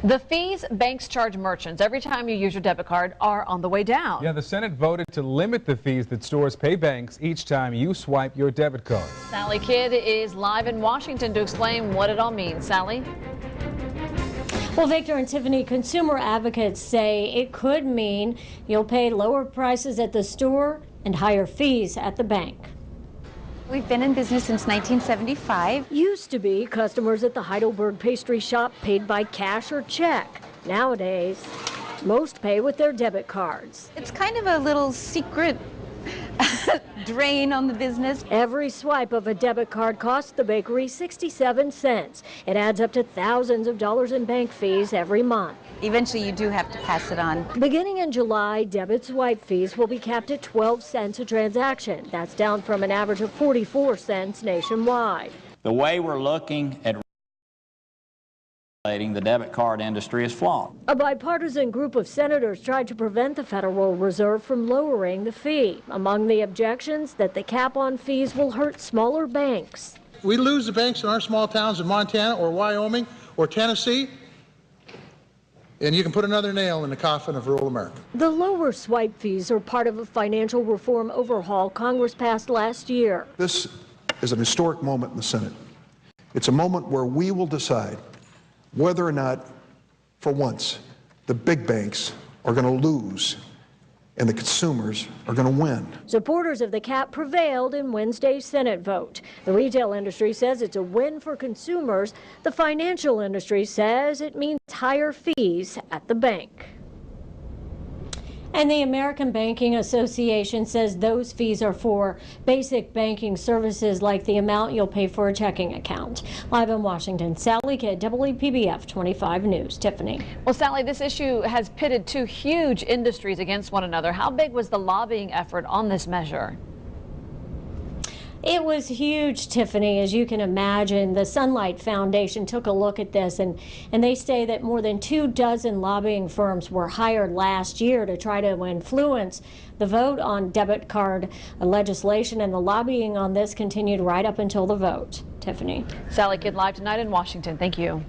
The fees banks charge merchants every time you use your debit card are on the way down. Yeah, the Senate voted to limit the fees that stores pay banks each time you swipe your debit card. Sally Kidd is live in Washington to explain what it all means. Sally? Well, Victor and Tiffany, consumer advocates say it could mean you'll pay lower prices at the store and higher fees at the bank. We've been in business since 1975. Used to be customers at the Heidelberg pastry shop paid by cash or check. Nowadays, most pay with their debit cards. It's kind of a little secret drain on the business. Every swipe of a debit card costs the bakery 67 cents. It adds up to thousands of dollars in bank fees every month. Eventually, you do have to pass it on. Beginning in July, debit swipe fees will be capped at 12 cents a transaction. That's down from an average of 44 cents nationwide. The way we're looking at regulating the debit card industry is flawed. A bipartisan group of senators tried to prevent the Federal Reserve from lowering the fee. Among the objections, that the cap on fees will hurt smaller banks. We lose the banks in our small towns in Montana or Wyoming or Tennessee, and you can put another nail in the coffin of rural America. The lower swipe fees are part of a financial reform overhaul Congress passed last year. This is an historic moment in the Senate. It's a moment where we will decide whether or not, for once, the big banks are going to lose and the consumers are going to win. Supporters of the cap prevailed in Wednesday's Senate vote. The retail industry says it's a win for consumers. The financial industry says it means higher fees at the bank. And the American Banking Association says those fees are for basic banking services like the amount you'll pay for a checking account. Live in Washington, Sally Kidd, WPBF 25 News. Tiffany. Well, Sally, this issue has pitted two huge industries against one another. How big was the lobbying effort on this measure? It was huge, Tiffany, as you can imagine. The Sunlight Foundation took a look at this, and they say that more than 24 lobbying firms were hired last year to try to influence the vote on debit card legislation, and the lobbying on this continued right up until the vote. Tiffany. Sally Kidd live tonight in Washington. Thank you.